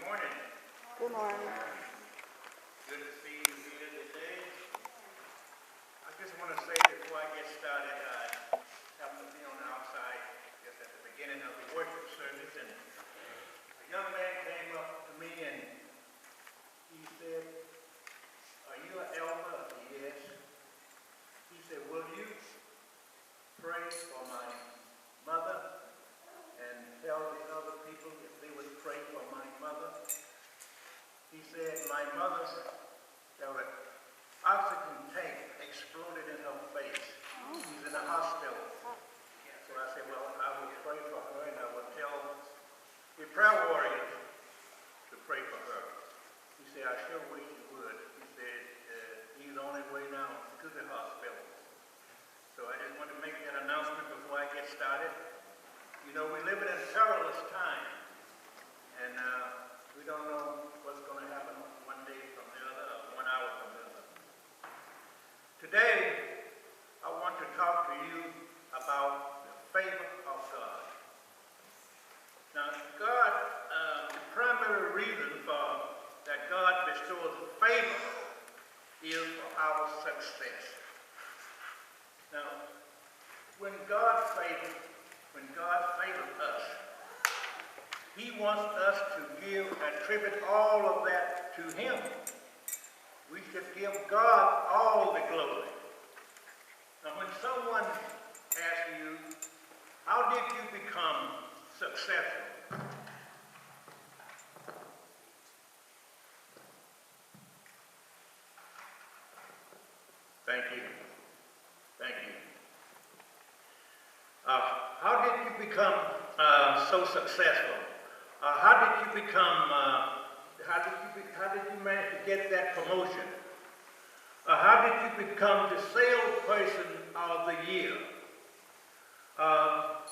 morning. Good morning. Good to see you here today. I just want to say before I get started, I happened to be on the outside just at the beginning of the worship service, and a young man came up to me and he said, "Are you an elder?" I said, "Yes." He said, "Will you pray for my mother and tell the other people if they would pray for my mother?" He said, "My mother, there was an oxygen tank exploded in her face. She's in the hospital." So I said, "Well, I will pray for her and I will tell the prayer warriors to pray for her." He said, "I sure wish you would." He said, "He's on his way now to the hospital." So I just want to make that announcement before I get started. You know, we live in a perilous time, and we don't know what's going to happen one day from the other, or 1 hour from the other. Today, I want to talk to you about the favor of God. Now, God, the primary reason that God bestows favor is for our success. Now, when God favors us, He wants us to attribute all of that to Him. We should give God all the glory. Now, when someone asks you, "How did you become successful?" Thank you. Thank you. How did you become so successful? How did you manage to get that promotion? How did you become the salesperson of the year?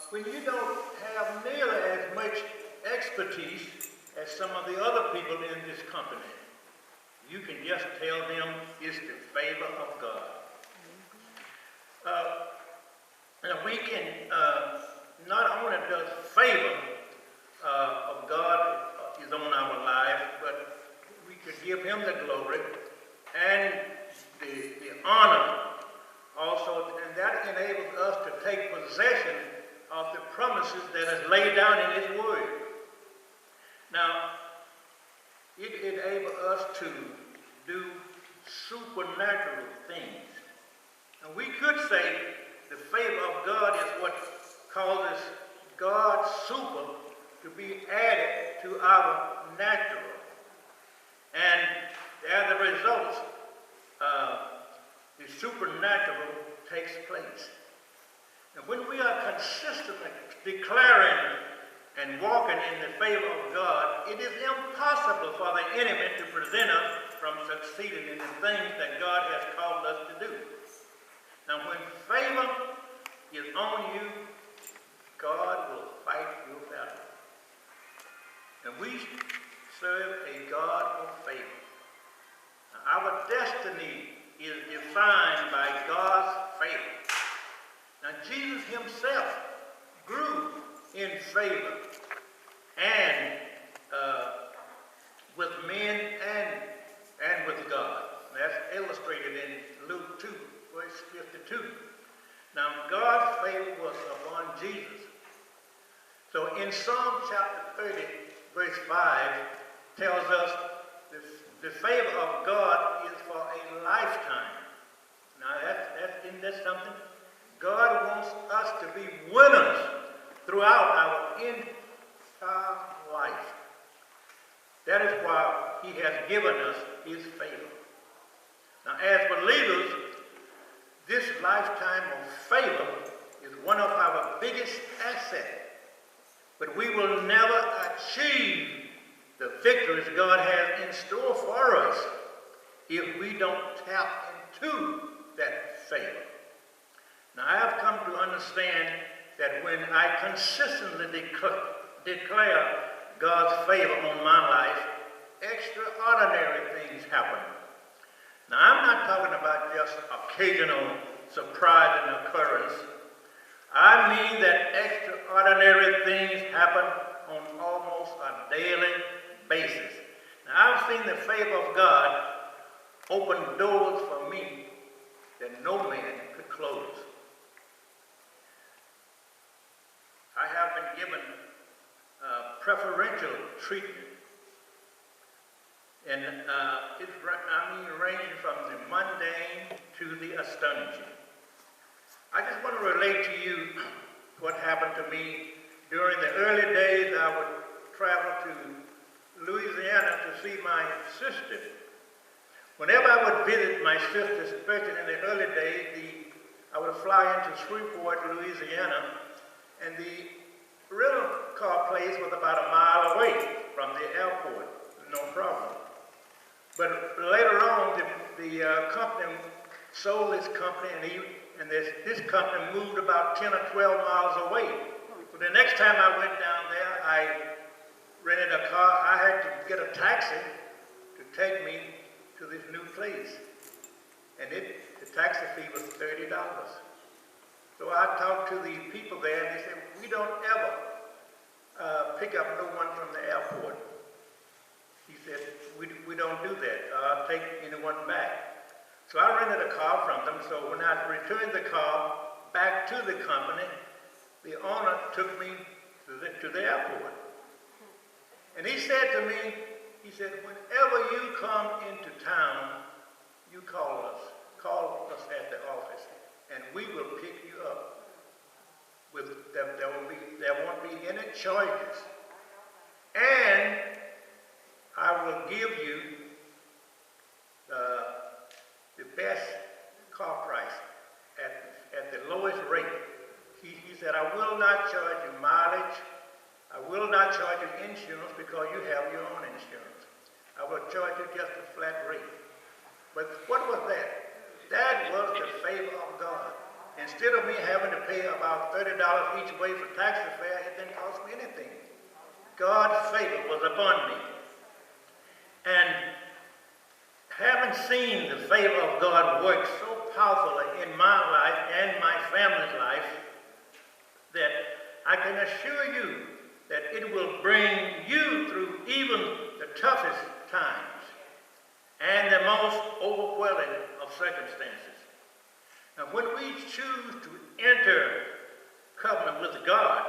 When you don't have nearly as much expertise as some of the other people in this company, you can just tell them it's the favor of God. Now we can, not only does favor of God is on our lives, but we could give Him the glory and the honor also, and that enables us to take possession of the promises that is laid down in His Word. Now, it enables us to do supernatural things. And we could say the favor of God is what causes God's super to be added to our natural. And as a result, the supernatural takes place. And when we are consistently declaring and walking in the favor of God, it is impossible for the enemy to prevent us from succeeding in the things that God has called us to do. Now, when favor is on you, God will fight your battle. And we serve a God of favor. Now, our destiny is defined by God's favor. Now, Jesus Himself grew in favor and with men and with God. That's illustrated in Luke 2, verse 52. Now, God's favor was upon Jesus. So in Psalm chapter 30, verse 5, tells us the favor of God is for a lifetime. Now, isn't that something? God wants us to be winners throughout our entire life. That is why He has given us His favor. Now, as believers, this lifetime of favor is one of our biggest assets. But we will never achieve the victories God has in store for us if we don't tap into that favor. Now, I have come to understand that when I consistently declare God's favor on my life, extraordinary things happen. Now, I'm not talking about just occasional surprising occurrence. I mean that extraordinary things happen on almost a daily basis. Now, I've seen the favor of God open doors for me that no man could close. I have been given preferential treatment. And ranging from the mundane to the astonishing. I just want to relate to you what happened to me during the early days. I would travel to Louisiana to see my sister. Whenever I would visit my sister, especially in the early days, I would fly into Shreveport, Louisiana, and the rental car place was about a mile away from the airport. No problem. But later on, the company sold this company, and this company moved about 10 or 12 miles away. So the next time I went down there, I rented a car. I had to get a taxi to take me to this new place. And the taxi fee was $30. So I talked to the people there, and they said, we don't ever pick up no one from the airport. He said, we don't do that. Take anyone back. So I rented a car from them. So when I returned the car back to the company, the owner took me to the airport. And he said to me, he said, whenever you come into town, you call us at the office, and we will pick you up. There won't be any charges. And I will give you the best car price at the lowest rate. He said, I will not charge you mileage. I will not charge you insurance because you have your own insurance. I will charge you just a flat rate. But what was that? That was the favor of God. Instead of me having to pay about $30 each way for taxi fare, it didn't cost me anything. God's favor was upon me. And having seen the favor of God work so powerfully in my life and my family's life, that I can assure you that it will bring you through even the toughest times and the most overwhelming of circumstances. Now, when we choose to enter covenant with God,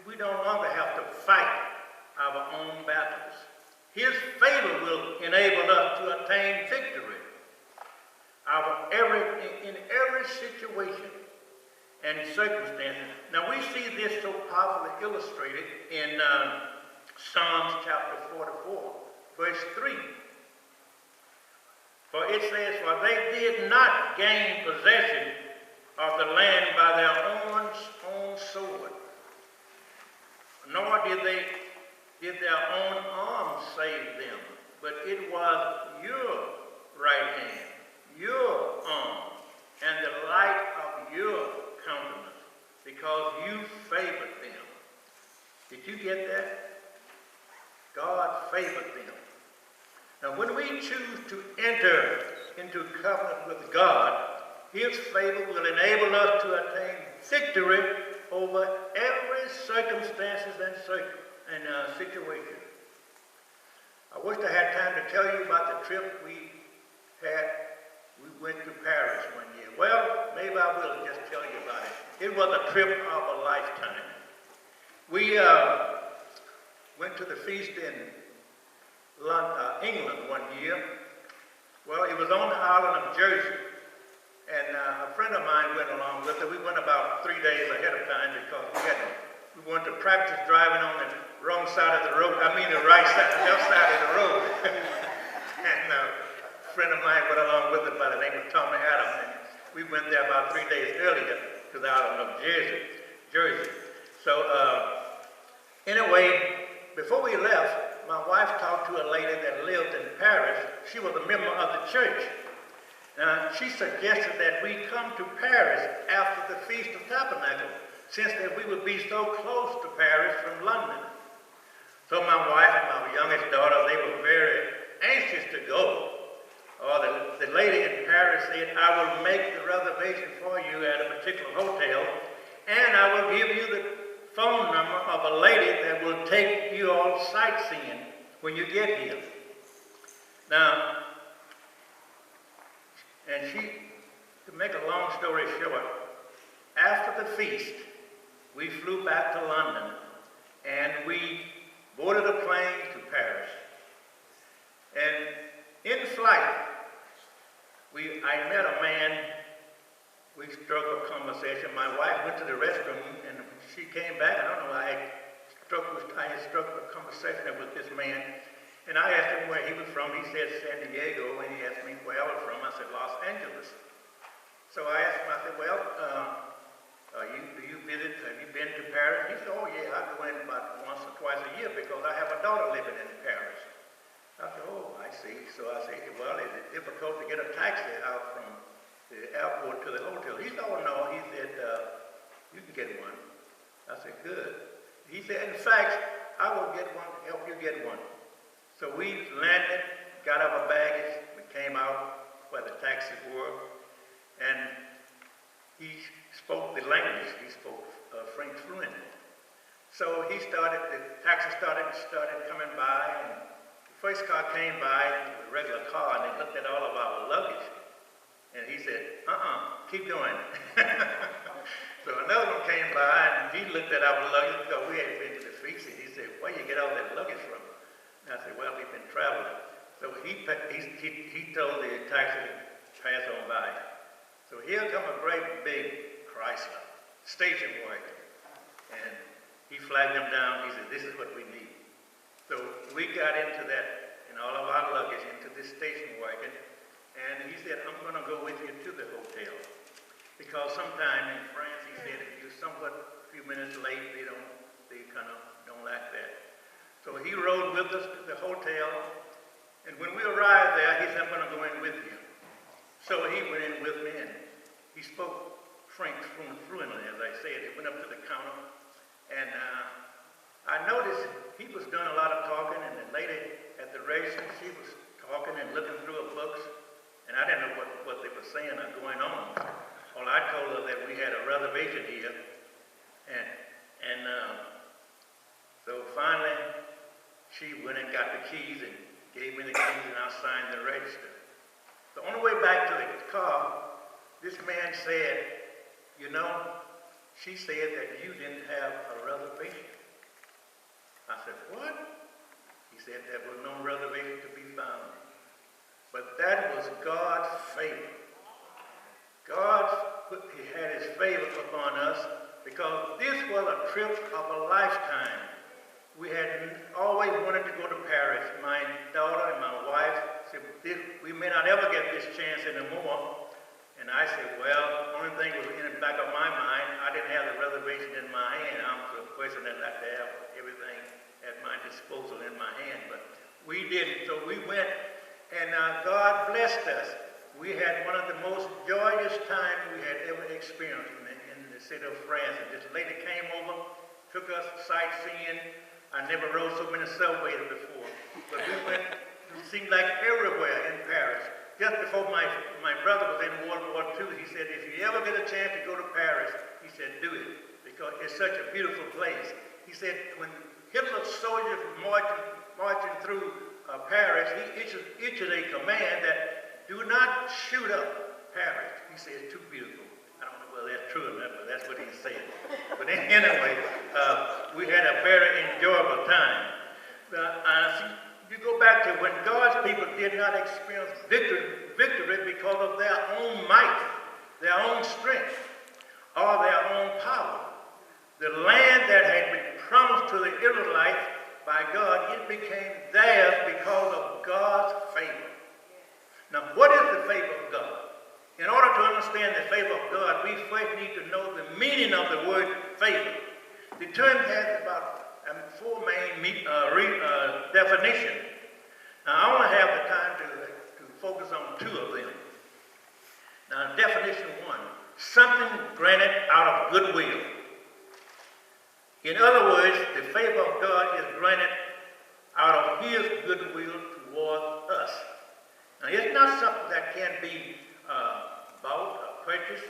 we no longer have to fight our own battles. His favor will enable us to attain victory in every situation and circumstances. Now we see this so powerfully illustrated in Psalms chapter 44, verse 3. For it says, for they did not gain possession of the land by their own sword, nor did their own arm save them, but it was your right hand, your arm, and the light of your countenance, because you favored them. Did you get that? God favored them. Now, when we choose to enter into covenant with God, His favor will enable us to attain victory over every circumstances and situation. I wish I had time to tell you about the trip we had. We went to Paris one year. Well, maybe I will just tell you about it. It was a trip of a lifetime. We went to the feast in England one year. Well, it was on the island of Jersey. And a friend of mine went along with it. We went about 3 days ahead of time because we wanted to practice driving on the wrong side of the road. I mean the right side, the left side of the road. And a friend of mine went along with it by the name of Tommy Adams. And we went there about 3 days earlier to the island of Jersey. So anyway, before we left, my wife talked to a lady that lived in Paris. She was a member of the church. She suggested that we come to Paris after the Feast of Tabernacles, since that we would be so close to Paris from London. So my wife and my youngest daughter, they were very anxious to go. The lady in Paris said, I will make the reservation for you at a particular hotel, and I will give you the phone number of a lady that will take you all sightseeing when you get here. Now, and to make a long story short, after the feast, we flew back to London, and we boarded a plane to Paris. And in flight, I met a man. We struck a conversation. My wife went to the restroom, and she came back. I don't know why I had struck a conversation with this man. And I asked him where he was from. He said San Diego, and he asked me where I was from. I said Los Angeles. So I asked him, I said, well, do you visit, have you been to Paris? He said, oh yeah, I go in about once or twice a year because I have a daughter living in Paris. I said, oh, I see. So I said, well, is it difficult to get a taxi out from the airport to the hotel? He said, oh no. He said, you can get one. I said, good. He said, in fact, I will get one, help you get one. So we landed, got our baggage, we came out where the taxis were, and he spoke the language. He spoke French fluently. So the taxi started coming by, and the first car came by, it was a regular car, and they looked at all of our luggage. And he said, keep going. So another one came by, and he looked at our luggage because we hadn't been to the feast. He said, where you get all that luggage from? And I said, well, we've been traveling. So he told the taxi to pass on by. So here come a great big Chrysler station wagon. And he flagged them down. He said, this is what we need. So we got into that, and all of our luggage into this station wagon. And he said, I'm going to go with you to the hotel. Because sometime in France, he said, if you're somewhat a few minutes late, they kind of don't like that. So he rode with us to the hotel. And when we arrived there, he said, I'm going to go in with you. So he went in with me, and he spoke French fluently, as I said. He went up to the counter, and I noticed he was doing a lot of talking, and the lady at the register, she was talking and looking through her books, and I didn't know what they were saying or going on. Well, I told her that we had a reservation here, and so finally she went and got the keys and gave me the keys, and I signed the register. So on the way back to the car, this man said, she said that you didn't have a reservation. I said, what? He said there was no reservation to be found. But that was God's favor. He had his favor upon us because this was a trip of a lifetime. We had always wanted to go to Paris. My daughter and my wife said, we may not ever get this chance anymore. And I said, well, the only thing was in the back of my mind, I didn't have the reservation in my hand. I'm a person that likes to have everything at my disposal in my hand. But we didn't. So we went, and God blessed us. We had one of the most joyous times we had ever experienced in the city of France. And this lady came over, took us sightseeing. I never rode so many subways before. But we went, it seemed like everywhere in Paris. Just before my brother was in World War II, he said, if you ever get a chance to go to Paris, he said, do it, because it's such a beautiful place. He said, when Hitler's soldiers were marching through Paris, he issued a command that do not shoot up Paris. He said, it's too beautiful. I don't know whether that's true or not, but that's what he said. But anyway, we had a very enjoyable time. You go back to when God's people did not experience victory because of their own might, their own strength, or their own power. The land that had been promised to the Israelites by God, it became theirs because of God's favor. Now, what is the favor of God? In order to understand the favor of God, we first need to know the meaning of the word favor. The term has about four main definitions. Now, I only have the time to focus on two of them. Now, definition one, something granted out of goodwill. In other words, the favor of God is granted out of his goodwill towards us. Now, it's not something that can be bought or purchased.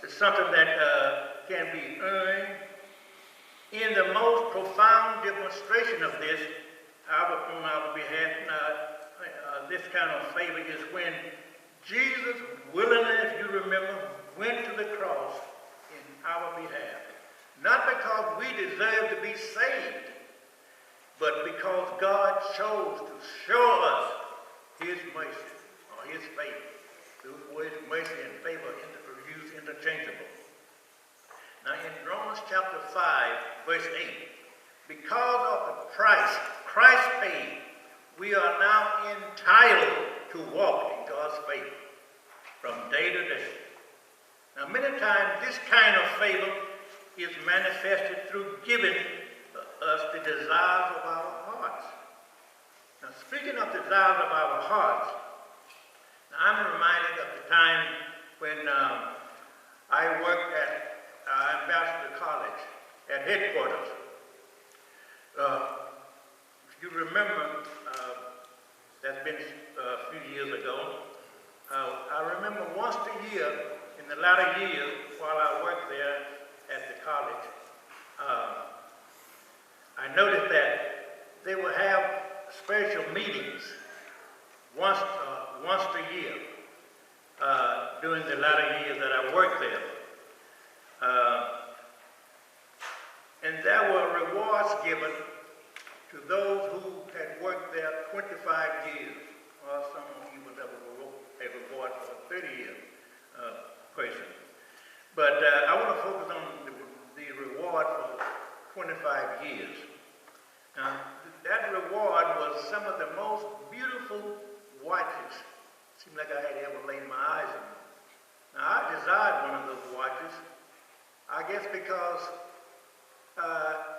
It's something that can be earned. In the most profound demonstration of this, on our behalf, this kind of favor is when Jesus willingly, if you remember, went to the cross in our behalf. Not because we deserve to be saved, but because God chose to show us his mercy or his favor. Those words, mercy and favor, are used interchangeable. Now in Romans chapter 5, verse 8, because of the price Christ paid, we are now entitled to walk in God's favor from day to day. Now many times this kind of favor is manifested through giving us the desires of our hearts. Now speaking of desires of our hearts, now I'm reminded of the time when I worked at Ambassador College at headquarters. If you remember, that's been a few years ago. I remember once a year, in the latter years, while I worked there at the college, I noticed that they would have special meetings once a year during the latter years that I worked there. And there were rewards given to those who had worked there 25 years, or some even that were a reward for a 30-year person. But I want to focus on the reward for 25 years. Now, that reward was some of the most beautiful watches. Seemed like I had ever laid my eyes on. Now, I desired one of those watches, I guess because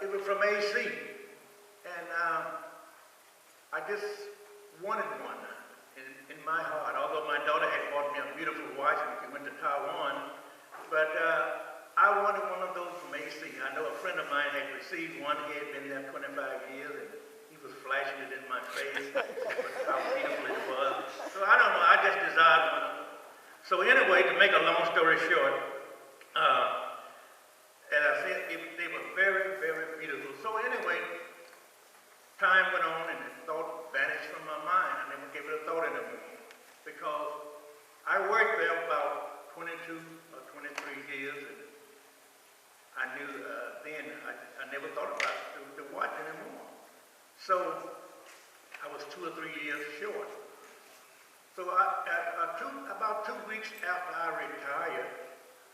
it was from AC. And I just wanted one in my heart, although my daughter had bought me a beautiful watch when she went to Taiwan. But I wanted one of those from AC. I know a friend of mine had received one. He had been there 25 years, and he was flashing it in my face, how beautiful it was. So I don't know, I just desired one of them. So anyway, to make a long story short, as I said, they were very, very beautiful. So anyway, time went on and the thought vanished from my mind. I never gave it a thought anymore. Because I worked there about 22 or 23 years, and I knew then I never thought about the watch anymore. So I was 2 or 3 years short. So about 2 weeks after I retired,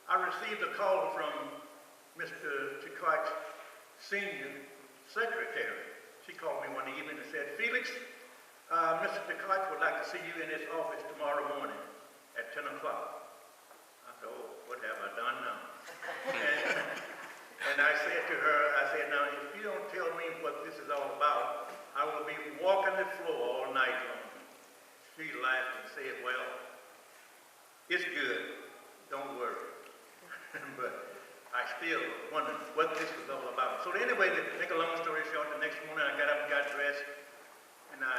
I received a call from Mr. Chicoit's senior secretary. She called me one evening and said, "Felix, Mr. Chicoit would like to see you in his office tomorrow morning at 10 o'clock. I said, "Oh, what have I done now?" and I said to her, "Now, if you don't tell me what this is all about, I will be walking the floor all night long." She laughed and said, "Well, it's good. Don't worry." But I still wondered what this was all about. So anyway, to make a long story short, the next morning I got up and got dressed, and I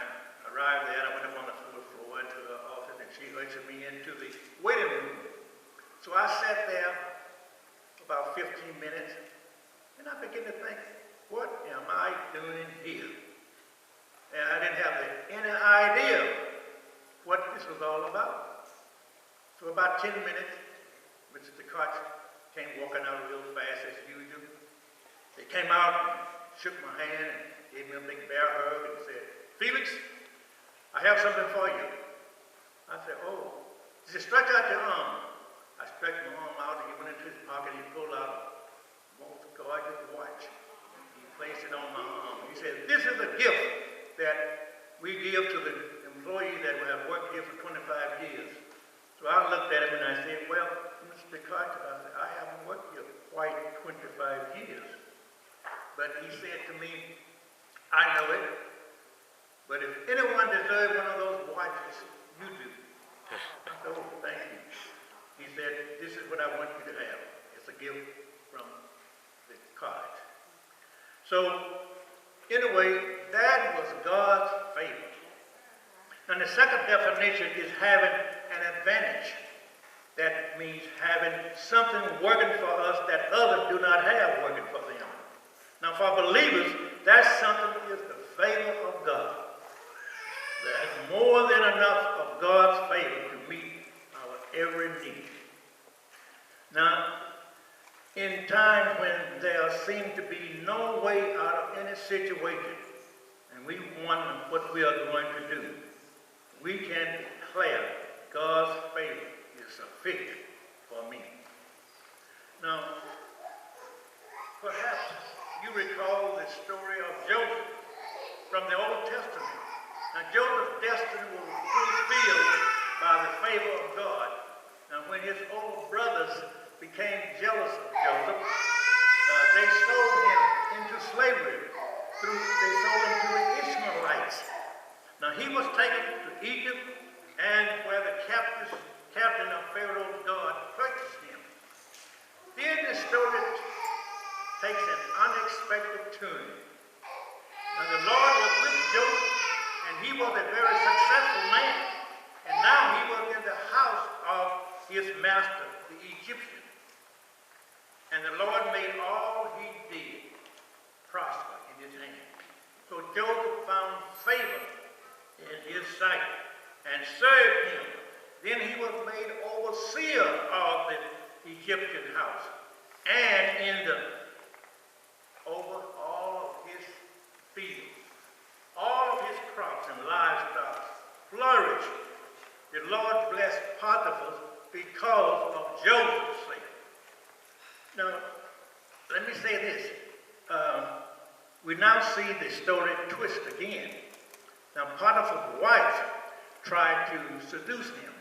arrived there, and I went up on the fourth floor into the office, and she ushered me into the waiting room. So I sat there about 15 minutes, and I began to think, what am I doing here? And I didn't have any idea what this was all about. So about 10 minutes, Mr. Koch came walking out real fast as usual. He came out and shook my hand and gave me a big bear hug and said, "Felix, I have something for you." I said, "Oh." He said, "Stretch out your arm." I stretched my arm out, and he went into his pocket, he pulled out a most gorgeous watch. He placed it on my arm. He said, "This is a gift that we give to the employees that have worked here for 25 years. So I looked at him and I said, "Well, Mr. Carter," I said, "I haven't worked here quite 25 years. But he said to me, "I know it, but if anyone deserves one of those watches, you do." I said, "Oh, thank you." He said, "This is what I want you to have. It's a gift from the college." So anyway, that was God's favor. And the second definition is having an advantage. That means having something working for us that others do not have working for them. Now for believers, that something is the favor of God. There's more than enough of God's favor to meet our every need. Now, in times when there seems to be no way out of any situation, and we wonder what we are going to do, we can declare God's favor is sufficient for me. Now, perhaps you recall the story of Joseph from the Old Testament. Now, Joseph's destiny was fulfilled by the favor of God. Now, when his older brothers became jealous of Joseph, they sold him into slavery. They sold him to the Ishmaelites. Now, he was taken to Egypt, and where the captain of Pharaoh's guard purchased him. Then the story takes an unexpected turn. Now, the Lord was with Joseph, and he was a very successful man. And now he was in the house of his master, the Egyptian. And the Lord made all he did prosper in his hand. So Joseph found favor in his sight and served him. Then he was made overseer of the Egyptian house, and over all of his fields, all of his crops and livestock flourished. The Lord blessed Potiphar because of Joseph's sake. Now, let me say this. We now see the story twist again. Now, Potiphar's wife tried to seduce him,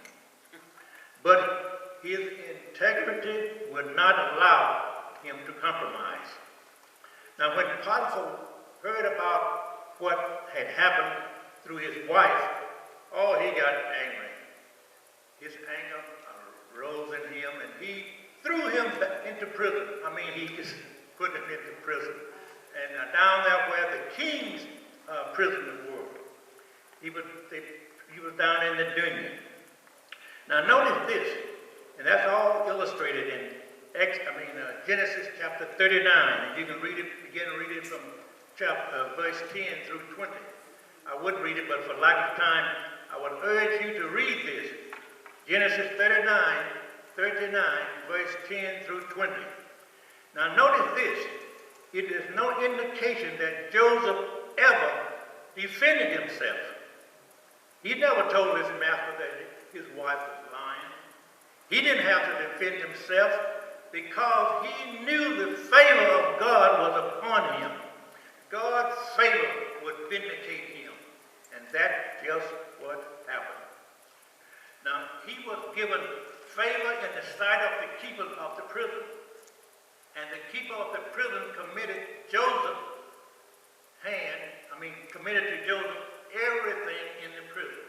but his integrity would not allow him to compromise. Now, when Potiphar heard about what had happened through his wife, he got angry. His anger rose in him, and he threw him into prison. He just put him into prison. And down there where the king's prisoners were, he was down in the dungeon. Now notice this, and that's all illustrated in Genesis chapter 39, and you can begin reading from verse 10 through 20. I would read it, but for lack of time, I would urge you to read this. Genesis 39, verse 10 through 20. Now notice this. It is no indication that Joseph ever defended himself. He never told his master that his wife was lying. He didn't have to defend himself because he knew the favor of God was upon him. God's favor would vindicate him. And that's just what happened. Now, he was given favor in the sight of the keeper of the prison. And the keeper of the prison committed to Joseph everything in the prison.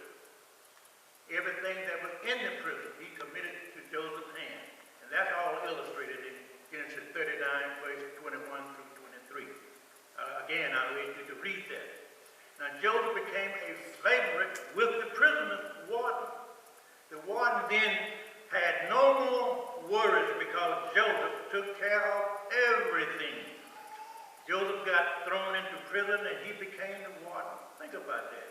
Everything that was in the prison, he committed to Joseph's hand. And that's all illustrated in Genesis 39, verse 21 through 23. Again, I urge you to read that. Now, Joseph became a favorite with the prisoner's warden. The warden then had no more worries because Joseph took care of everything. Joseph got thrown into prison and he became the warden. Think about that.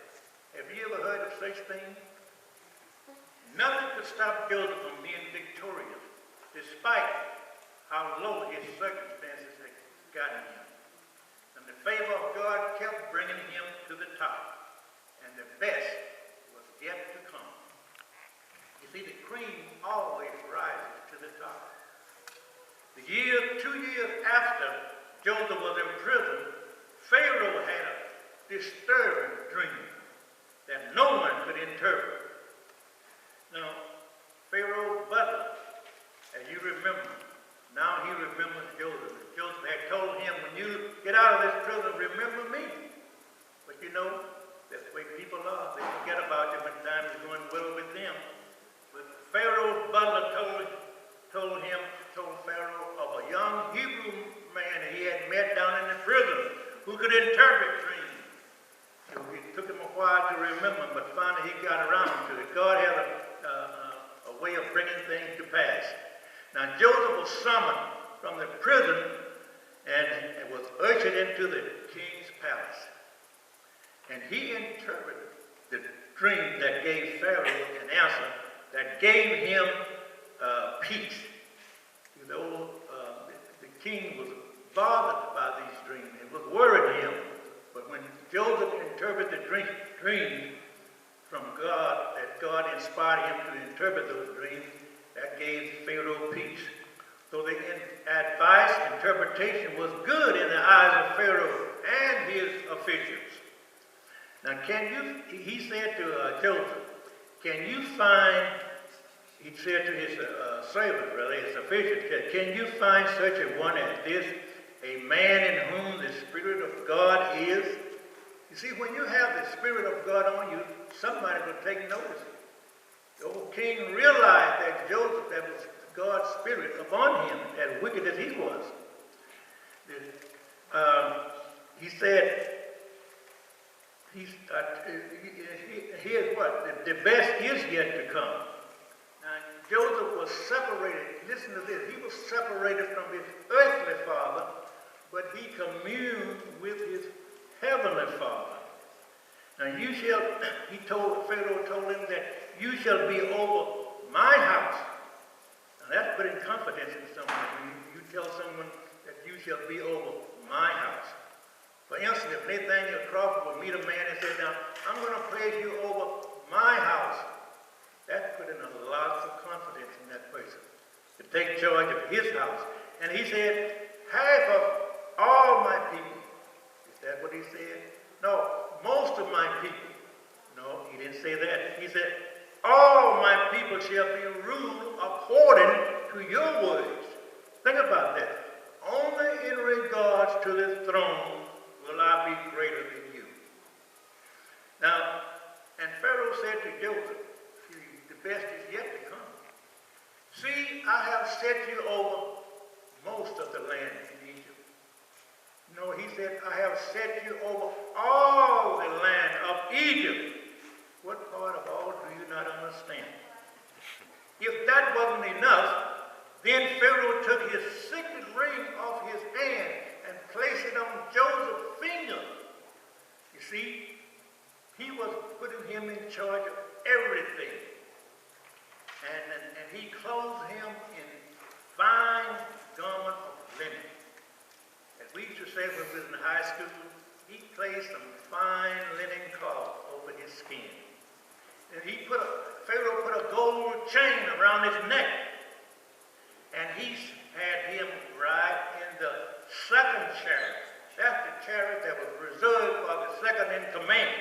Have you ever heard of such things? Nothing could stop Joseph from being victorious, despite how low his circumstances had gotten him. And the favor of God kept bringing him to the top. And the best was yet to come. You see, the cream always rises to the top. 2 years after Joseph was in prison, Pharaoh had a disturbing dream that no one could interpret. Now, Pharaoh's butler, as you remember, now he remembers Joseph. Joseph had told him, when you get out of this prison, remember me. But you know, that's the way people are. They forget about you when time is going well with them. But Pharaoh's butler told Pharaoh of a young Hebrew man that he had met down in the prison who could interpret dreams. So it took him a while to remember, but finally he got around to it. God had a way of bringing bringing things to pass. Now Joseph was summoned from the prison and was ushered into the king's palace. And he interpreted the dream that gave Pharaoh an answer that gave him peace. You know, the king was bothered by these dreams. It was worrying him. But when Joseph interpreted the dream from God, that God inspired him to interpret those dreams, that gave Pharaoh peace. So the advice, interpretation was good in the eyes of Pharaoh and his officials. Now he said to Joseph, can you find, he said to his servant, really, his officials, can you find such a one as this, a man in whom the Spirit of God is? You see, when you have the Spirit of God on you, somebody will take notice. The old king realized that Joseph, that was God's Spirit upon him, as wicked as he was. He said, here's what, the best is yet to come. Now, Joseph was separated, listen to this, he was separated from his earthly father, but he communed with his heavenly Father. Now Pharaoh told him that you shall be over my house. Now that's putting confidence in someone. When you tell someone that you shall be over my house. For instance, if Nathaniel Crawford would meet a man and say, now, I'm going to place you over my house, that's putting a lot of confidence in that person to take charge of his house. And he said, half of all my people. Is that what he said? No, most of my people. No, he didn't say that. He said, all my people shall be ruled according to your words. Think about that. Only in regards to this throne will I be greater than you. Now, and Pharaoh said to Joseph, see, the best is yet to come. See, I have set you over most of the land in Egypt. No, he said, I have set you over all the land of Egypt. What part of all do you not understand? If that wasn't enough, then Pharaoh took his signet ring off his hand and placed it on Joseph's finger. You see, he was putting him in charge of everything. And he clothed him in fine garment of linen. As we used to say when we was in high school, he placed some fine linen cloth over his skin. And Pharaoh put a gold chain around his neck. And he had him ride in the second chariot. That's the chariot that was reserved for the second in command.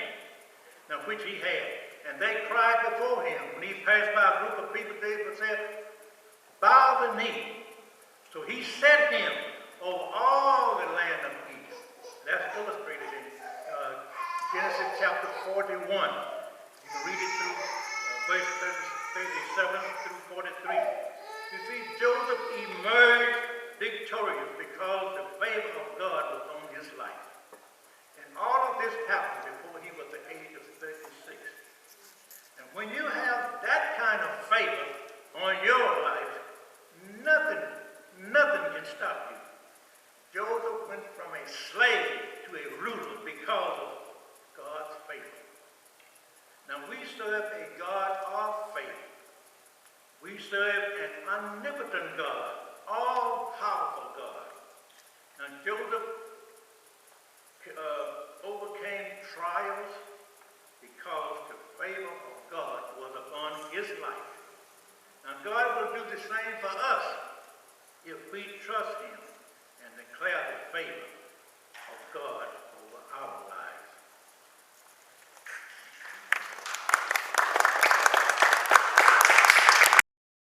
Now, which he had. And they cried before him. When he passed by a group of people, they would say, bow the knee. So he set him over all the land of Egypt. That's illustrated in Genesis chapter 41. You can read it through verse 37 through 43. You see, Joseph emerged victorious because the favor of God was on his life. And all of this happened before he was the age of 36. And when you have that kind of favor on your life, nothing can stop you. Joseph went from a slave to a ruler because of God's favor. Now we serve a God of favor. We serve an omnipotent God, all-powerful God. Now Joseph overcame trials because the favor of God was upon his life. Now God will do the same for us if we trust him and declare the favor of God over our life.